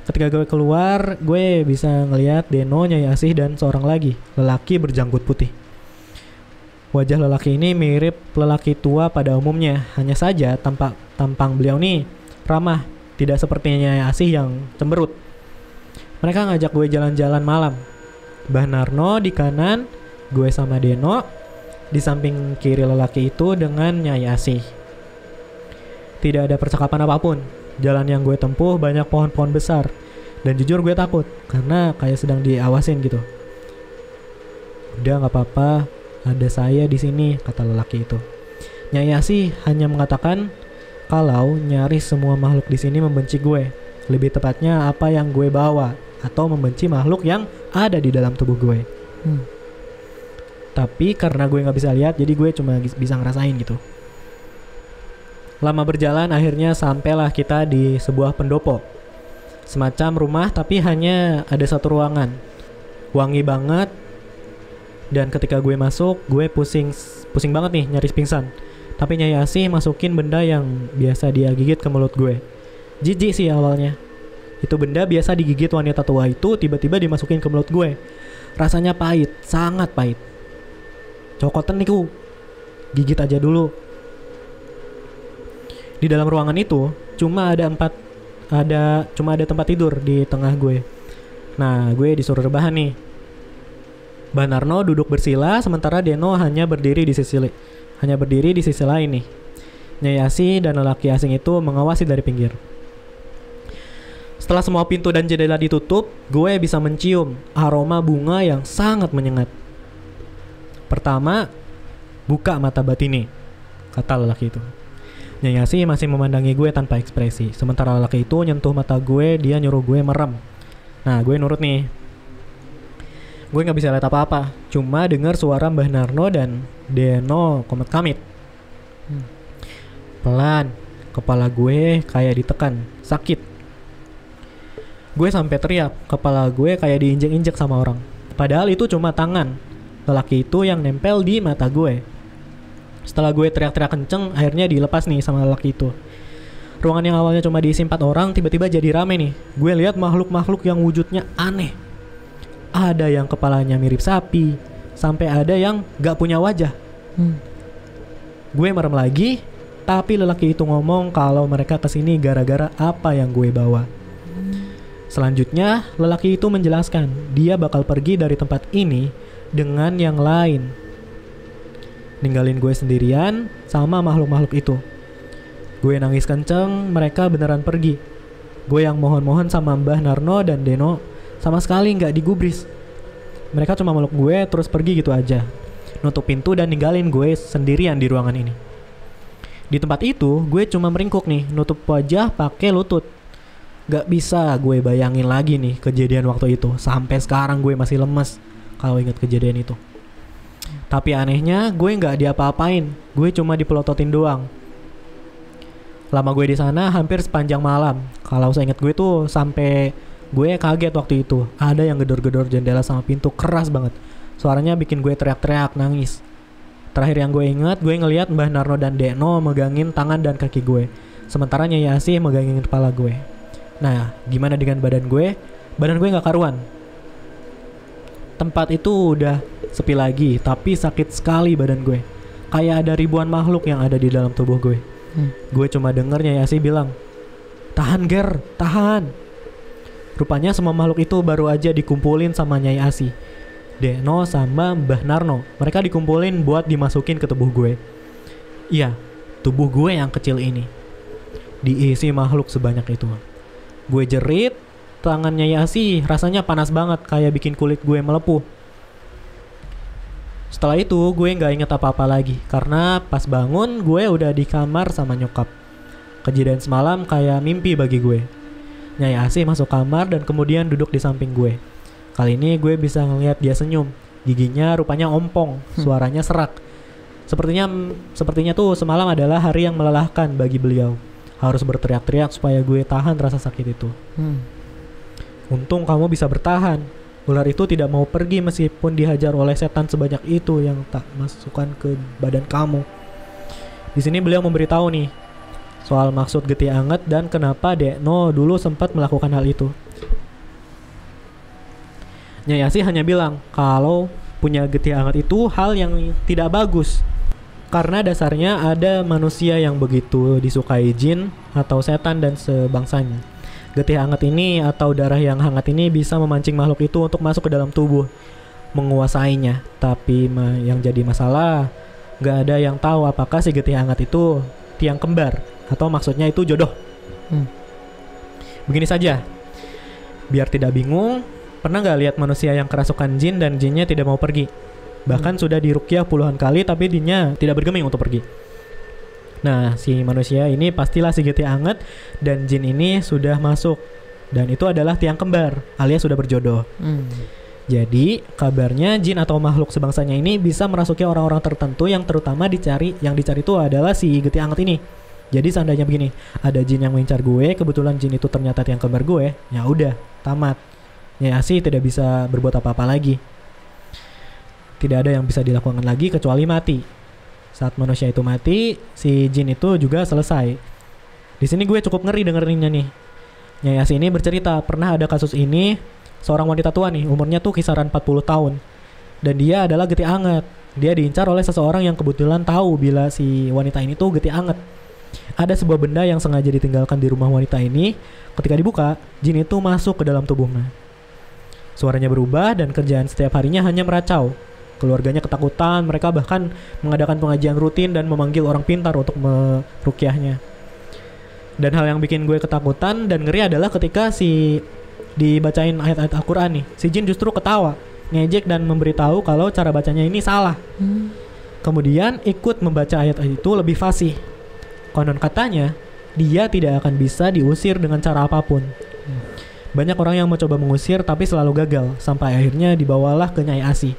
Ketika gue keluar, gue bisa ngelihat Deno, Nyai Asih, dan seorang lagi, lelaki berjanggut putih. Wajah lelaki ini mirip lelaki tua pada umumnya. Hanya saja tampang beliau nih ramah, tidak seperti Nyai Asih yang cemberut. Mereka ngajak gue jalan-jalan malam. Mbah Narno di kanan, gue sama Deno di samping kiri lelaki itu dengan Nyai Asih. Tidak ada percakapan apapun. Jalan yang gue tempuh banyak pohon-pohon besar. Dan jujur gue takut, karena kayak sedang diawasin gitu. Udah gak apa-apa, ada saya di sini, kata lelaki itu. Nyai Asih hanya mengatakan kalau nyaris semua makhluk di sini membenci gue. Lebih tepatnya apa yang gue bawa, atau membenci makhluk yang ada di dalam tubuh gue. Tapi karena gue gak bisa lihat, jadi gue cuma bisa ngerasain gitu. Lama berjalan, akhirnya sampailah kita di sebuah pendopo. Semacam rumah tapi hanya ada satu ruangan. Wangi banget. Dan ketika gue masuk, gue pusing banget nih, nyaris pingsan. Tapi Nyai Asih masukin benda yang biasa dia gigit ke mulut gue. Jijik sih awalnya. Itu benda biasa digigit wanita tua itu tiba-tiba dimasukin ke mulut gue. Rasanya pahit, sangat pahit. Cokotan nih ku. Gigit aja dulu. Di dalam ruangan itu cuma ada tempat tidur di tengah gue. Nah, gue disuruh rebahan nih. Mbah Narno duduk bersila sementara Deno hanya berdiri di sisi lain nih. Nyai Asih dan lelaki asing itu mengawasi dari pinggir. Setelah semua pintu dan jendela ditutup, gue bisa mencium aroma bunga yang sangat menyengat. Pertama, buka mata batini, kata lelaki itu. Nyai Asih masih memandangi gue tanpa ekspresi. Sementara lelaki itu nyentuh mata gue, dia nyuruh gue merem. Nah, gue nurut nih. Gue gak bisa lihat apa-apa, cuma dengar suara Mbah Narno dan Deno komet-kamit. Pelan, kepala gue kayak ditekan, sakit. Gue sampai teriak, kepala gue kayak diinjek-injek sama orang. Padahal itu cuma tangan lelaki itu yang nempel di mata gue. Setelah gue teriak-teriak kenceng, akhirnya dilepas nih sama lelaki itu. Ruangan yang awalnya cuma diisi 4 orang, tiba-tiba jadi rame nih. Gue lihat makhluk-makhluk yang wujudnya aneh. Ada yang kepalanya mirip sapi, sampai ada yang gak punya wajah. Gue merem lagi, tapi lelaki itu ngomong kalau mereka kesini gara-gara apa yang gue bawa. Selanjutnya, lelaki itu menjelaskan dia bakal pergi dari tempat ini dengan yang lain, ninggalin gue sendirian sama makhluk-makhluk itu. Gue nangis kenceng, mereka beneran pergi. Gue yang mohon-mohon sama Mbah Narno dan Deno sama sekali gak digubris. Mereka cuma meluk gue terus pergi gitu aja, nutup pintu dan ninggalin gue sendirian di ruangan ini. Di tempat itu gue cuma meringkuk nih, nutup wajah pakai lutut. Gak bisa gue bayangin lagi nih kejadian waktu itu. Sampai sekarang gue masih lemes kalau ingat kejadian itu. Tapi anehnya gue gak diapa-apain, gue cuma dipelototin doang. Lama gue di sana hampir sepanjang malam. Kalau saya ingat gue tuh sampai gue kaget waktu itu. Ada yang gedor-gedor jendela sama pintu keras banget. Suaranya bikin gue teriak-teriak, nangis. Terakhir yang gue ingat, gue ngeliat Mbah Narno dan Deno megangin tangan dan kaki gue, sementara Nyai Asih megangin kepala gue. Nah, gimana dengan badan gue? Badan gue gak karuan. Tempat itu udah sepi lagi, tapi sakit sekali badan gue. Kayak ada ribuan makhluk yang ada di dalam tubuh gue. Gue cuma denger Nyai Asih bilang, "Tahan Ger, tahan." Rupanya semua makhluk itu baru aja dikumpulin sama Nyai Asih, Deno sama Mbah Narno. Mereka dikumpulin buat dimasukin ke tubuh gue. Iya, tubuh gue yang kecil ini diisi makhluk sebanyak itu. Gue jerit, tangan Nyai Asih rasanya panas banget, kayak bikin kulit gue melepuh. Setelah itu gue nggak inget apa-apa lagi karena pas bangun gue udah di kamar sama nyokap. Kejadian semalam kayak mimpi bagi gue. Nyai Asih masuk kamar dan kemudian duduk di samping gue. Kali ini gue bisa ngeliat dia senyum. Giginya rupanya ompong, suaranya serak. Sepertinya tuh semalam adalah hari yang melelahkan bagi beliau. Harus berteriak-teriak supaya gue tahan rasa sakit itu. Untung kamu bisa bertahan. Ular itu tidak mau pergi meskipun dihajar oleh setan sebanyak itu yang tak masukkan ke badan kamu. Di sini beliau memberitahu nih soal maksud getih anget dan kenapa Dekno dulu sempat melakukan hal itu. Nyai Asih hanya bilang kalau punya getih anget itu hal yang tidak bagus. Karena dasarnya ada manusia yang begitu disukai jin atau setan dan sebangsanya. Getih hangat ini atau darah yang hangat ini bisa memancing makhluk itu untuk masuk ke dalam tubuh, menguasainya. Tapi yang jadi masalah, gak ada yang tahu apakah si getih hangat itu tiang kembar atau maksudnya itu jodoh. Begini saja, biar tidak bingung, pernah gak lihat manusia yang kerasukan jin dan jinnya tidak mau pergi? Bahkan sudah diruqyah puluhan kali tapi jinnya tidak bergeming untuk pergi. Nah, si manusia ini pastilah si getih anget dan jin ini sudah masuk. Dan itu adalah tiang kembar alias sudah berjodoh. Jadi kabarnya jin atau makhluk sebangsanya ini bisa merasuki orang-orang tertentu yang terutama dicari itu adalah si getih anget ini. Jadi seandainya begini, ada jin yang mengincar gue, kebetulan jin itu ternyata tiang kembar gue, ya udah, tamat. Nyai Asih tidak bisa berbuat apa-apa lagi. Tidak ada yang bisa dilakukan lagi kecuali mati. Saat manusia itu mati, si jin itu juga selesai. Di sini gue cukup ngeri dengerinnya nih. Nyai Asih ini bercerita pernah ada kasus ini, seorang wanita tua nih, umurnya tuh kisaran 40 tahun. Dan dia adalah getih anget. Dia diincar oleh seseorang yang kebetulan tahu bila si wanita ini tuh getih anget. Ada sebuah benda yang sengaja ditinggalkan di rumah wanita ini. Ketika dibuka, jin itu masuk ke dalam tubuhnya. Suaranya berubah dan kerjaan setiap harinya hanya meracau. Keluarganya ketakutan, mereka bahkan mengadakan pengajian rutin dan memanggil orang pintar untuk meruqyahnya. Dan hal yang bikin gue ketakutan dan ngeri adalah ketika si dibacain ayat-ayat Al-Quran nih, si jin justru ketawa, ngejek dan memberitahu kalau cara bacanya ini salah. Kemudian ikut membaca ayat itu lebih fasih. Konon katanya, dia tidak akan bisa diusir dengan cara apapun. Banyak orang yang mencoba mengusir tapi selalu gagal, sampai akhirnya dibawalah ke Nyai Asih.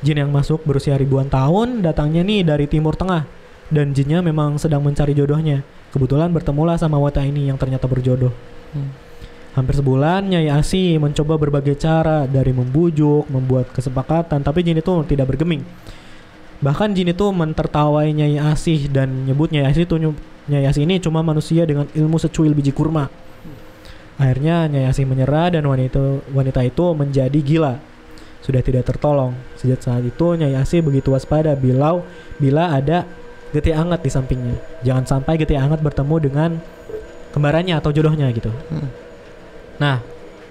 Jin yang masuk berusia ribuan tahun, datangnya nih dari Timur Tengah. Dan jinnya memang sedang mencari jodohnya. Kebetulan bertemulah sama wanita ini yang ternyata berjodoh. Hampir sebulan Nyai Asih mencoba berbagai cara, dari membujuk, membuat kesepakatan, tapi jin itu tidak bergeming. Bahkan jin itu mentertawai Nyai Asih dan nyebut Nyai Asih ini cuma manusia dengan ilmu secuil biji kurma. Akhirnya Nyai Asih menyerah dan wanita itu menjadi gila. Sudah tidak tertolong. Sejak saat itu Nyai Asih begitu waspada bila ada getih anget di sampingnya. Jangan sampai getih anget bertemu dengan kembarannya atau jodohnya gitu. Nah,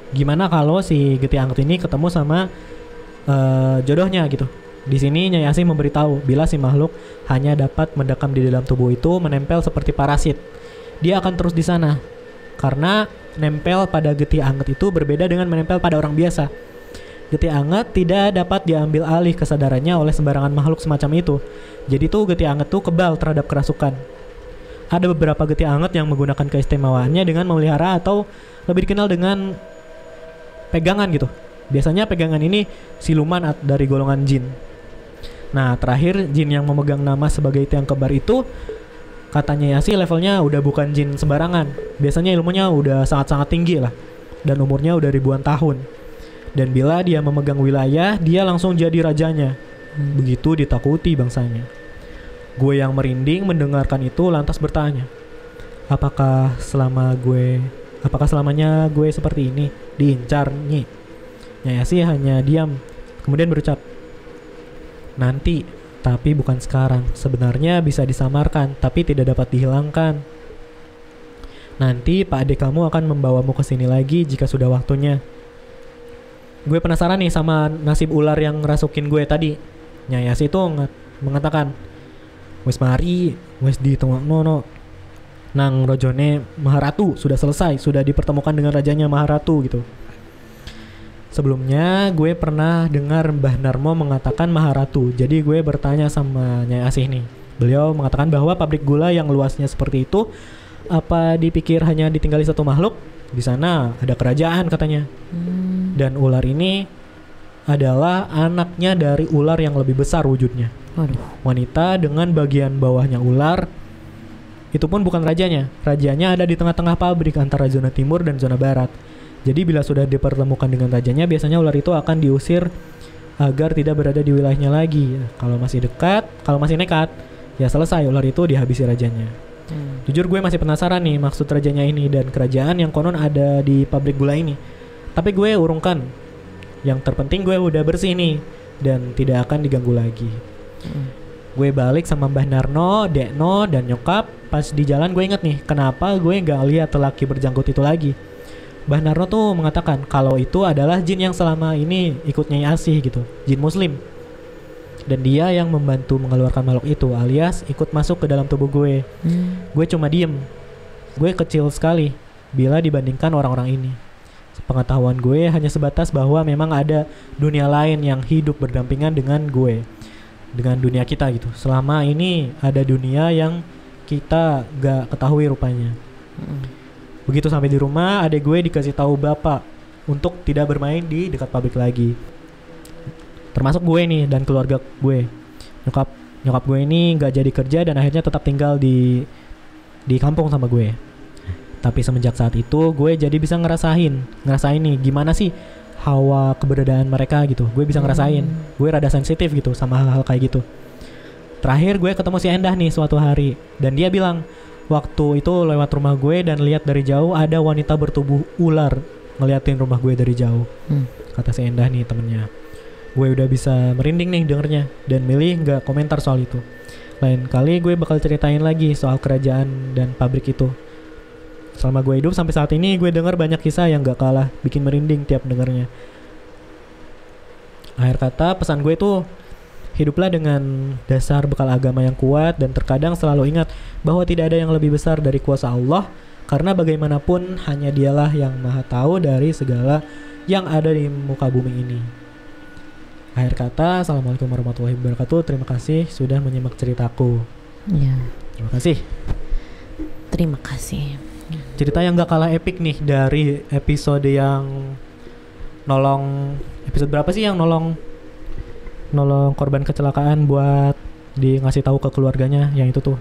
gimana kalau si getih anget ini ketemu sama jodohnya gitu? Di sini Nyai Asih memberitahu bila si makhluk hanya dapat mendekam di dalam tubuh itu, menempel seperti parasit. Dia akan terus di sana. Karena nempel pada getih anget itu berbeda dengan menempel pada orang biasa. Getih anget tidak dapat diambil alih kesadarannya oleh sembarangan makhluk semacam itu. Jadi tuh getih anget tuh kebal terhadap kerasukan. Ada beberapa getih anget yang menggunakan keistimewaannya dengan memelihara atau lebih dikenal dengan pegangan gitu. Biasanya pegangan ini siluman dari golongan jin. Nah, terakhir jin yang memegang nama sebagai tiang kembar itu katanya sih levelnya udah bukan jin sembarangan. Biasanya ilmunya udah sangat-sangat tinggi lah. Dan umurnya udah ribuan tahun. Dan bila dia memegang wilayah, dia langsung jadi rajanya. Begitu ditakuti bangsanya. Gue yang merinding mendengarkan itu lantas bertanya, apakah selamanya gue seperti ini, diincar Nyi? Nyai Asih hanya diam, kemudian berucap, nanti, tapi bukan sekarang. Sebenarnya bisa disamarkan, tapi tidak dapat dihilangkan. Nanti Pak Ade kamu akan membawamu ke sini lagi jika sudah waktunya. Gue penasaran nih sama nasib ular yang ngerasukin gue tadi. Nyai Asih itu mengatakan, wes mari, wes ditengokno nang rojone Maharatu sudah selesai, sudah dipertemukan dengan rajanya Maharatu gitu. Sebelumnya gue pernah dengar Mbah Narmo mengatakan Maharatu. Jadi gue bertanya sama Nyai Asih nih. Beliau mengatakan bahwa pabrik gula yang luasnya seperti itu, apa dipikir hanya ditinggali satu makhluk? Di sana ada kerajaan katanya. Dan ular ini adalah anaknya dari ular yang lebih besar wujudnya. Waduh. Wanita dengan bagian bawahnya ular. Itu pun bukan rajanya. Rajanya ada di tengah-tengah pabrik antara zona timur dan zona barat. Jadi bila sudah dipertemukan dengan rajanya, biasanya ular itu akan diusir agar tidak berada di wilayahnya lagi. Kalau masih dekat, kalau masih nekat, ya selesai, ular itu dihabisi rajanya. Jujur gue masih penasaran nih maksud rajanya ini dan kerajaan yang konon ada di pabrik gula ini. Tapi gue urungkan. Yang terpenting gue udah bersih nih dan tidak akan diganggu lagi. Gue balik sama Mbah Narno, Dekno, dan nyokap. Pas di jalan gue inget nih, kenapa gue gak lihat lelaki berjanggut itu lagi. Mbah Narno tuh mengatakan kalau itu adalah jin yang selama ini ikut Nyai Asih gitu, jin muslim. Dan dia yang membantu mengeluarkan makhluk itu, alias ikut masuk ke dalam tubuh gue. Gue cuma diem. Gue kecil sekali bila dibandingkan orang-orang ini. Pengetahuan gue hanya sebatas bahwa memang ada dunia lain yang hidup berdampingan dengan gue, dengan dunia kita gitu. Selama ini ada dunia yang kita gak ketahui rupanya. Begitu sampai di rumah, adek gue dikasih tahu bapak untuk tidak bermain di dekat pabrik lagi. Termasuk gue nih dan keluarga gue. Nyokap gue ini gak jadi kerja dan akhirnya tetap tinggal di kampung sama gue. Tapi semenjak saat itu gue jadi bisa ngerasain nih gimana sih hawa keberadaan mereka gitu. Gue bisa ngerasain. Gue rada sensitif gitu sama hal-hal kayak gitu. Terakhir gue ketemu si Endah nih suatu hari dan dia bilang waktu itu lewat rumah gue dan lihat dari jauh ada wanita bertubuh ular ngeliatin rumah gue dari jauh. Kata si Endah nih temennya. Gue udah bisa merinding nih dengernya dan milih gak komentar soal itu. Lain kali gue bakal ceritain lagi soal kerajaan dan pabrik itu. Selama gue hidup sampai saat ini gue denger banyak kisah yang gak kalah bikin merinding tiap dengernya. Akhir kata pesan gue tuh, hiduplah dengan dasar bekal agama yang kuat dan terkadang selalu ingat bahwa tidak ada yang lebih besar dari kuasa Allah, karena bagaimanapun hanya dialah yang maha tahu dari segala yang ada di muka bumi ini. Akhir kata, Assalamualaikum warahmatullahi wabarakatuh. Terima kasih sudah menyimak ceritaku. Ya. Terima kasih. Terima kasih. Cerita yang gak kalah epik nih dari episode yang nolong. Episode berapa sih yang nolong korban kecelakaan buat ngasih tahu ke keluarganya, yang itu tuh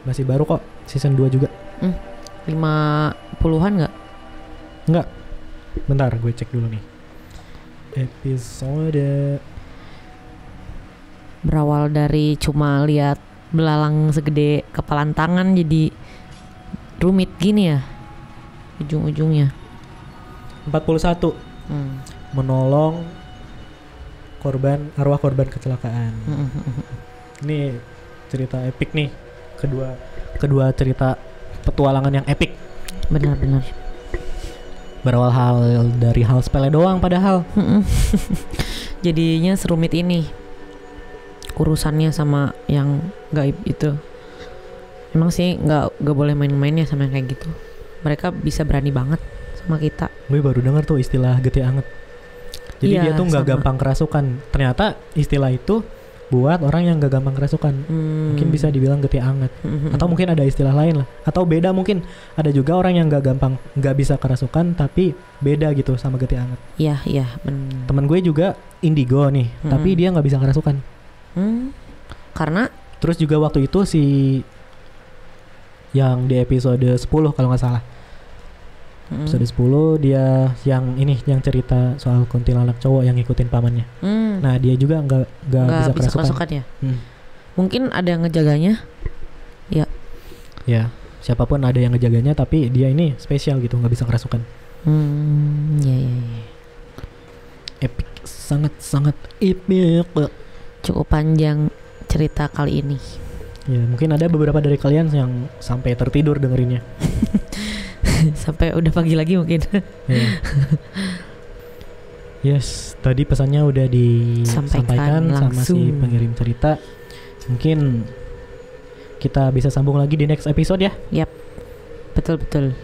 masih baru kok, season 2 juga. 50-an gak? Enggak. Bentar gue cek dulu nih. Episode berawal dari cuma lihat belalang segede kepalan tangan jadi rumit gini ya ujung-ujungnya. 41. Menolong arwah korban kecelakaan. Ini cerita epik nih. Kedua cerita petualangan yang epik. Benar-benar. Berawal dari hal sepele doang padahal. Jadinya serumit ini urusannya sama yang gaib itu. Emang sih nggak boleh main-mainnya sama yang kayak gitu. Mereka bisa berani banget sama kita. Gue baru dengar tuh istilah getih anget. Jadi dia tuh gak gampang kerasukan. Ternyata istilah itu buat orang yang gak gampang kerasukan. Mungkin bisa dibilang getih anget. Atau mungkin ada istilah lain lah. Atau beda mungkin. Ada juga orang yang gak bisa kerasukan tapi beda gitu sama getih anget. Iya. Temen gue juga indigo nih. Tapi dia gak bisa kerasukan. Karena? Terus juga waktu itu si yang di episode 10 kalau gak salah. Episode 10 dia yang cerita soal kuntilanak cowok yang ngikutin pamannya. Nah dia juga nggak bisa kerasukan ya. Mungkin ada yang ngejaganya. Ya siapapun ada yang ngejaganya, tapi dia ini spesial gitu, nggak bisa kerasukan. Ya. Epic, sangat epic. Cukup panjang cerita kali ini. Ya mungkin ada beberapa dari kalian yang sampai tertidur dengerinnya. Sampai udah pagi lagi mungkin. Yes, tadi pesannya udah disampaikan sama si pengirim cerita. Mungkin kita bisa sambung lagi di next episode ya. Yap. Betul.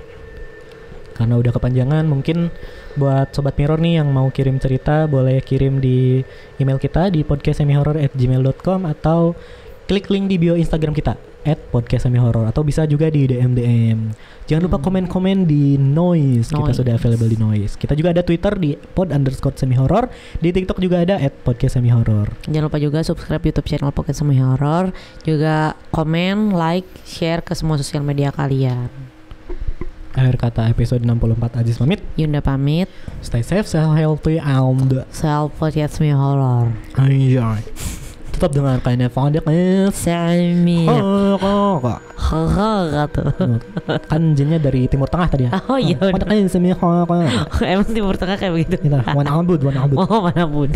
Karena udah kepanjangan, mungkin buat Sobat Mirror nih yang mau kirim cerita boleh kirim di email kita di podcastsemihorror@gmail.com atau klik link di bio Instagram kita @podcastsemihorror atau bisa juga di DM. Jangan lupa komen-komen di Noise. Kita sudah available di Noise. Kita juga ada Twitter di @pod_semihorror. Di TikTok juga ada @podcastsemihorror. Jangan lupa juga subscribe YouTube channel Podcast Semihorror. Juga komen, like, share ke semua sosial media kalian. Akhir kata episode 64, Aziz pamit. Yunda pamit. Stay safe, stay healthy, and Self Podcast Semihorror. enjoy. Tetap dengarkan podcast Semi. Semihorror. Kan jinnya dari Timur Tengah tadi ya. Oh iya. Podcast Semihorror. Emang Timur Tengah kayak begitu. Wan abud. Oh, mana bud.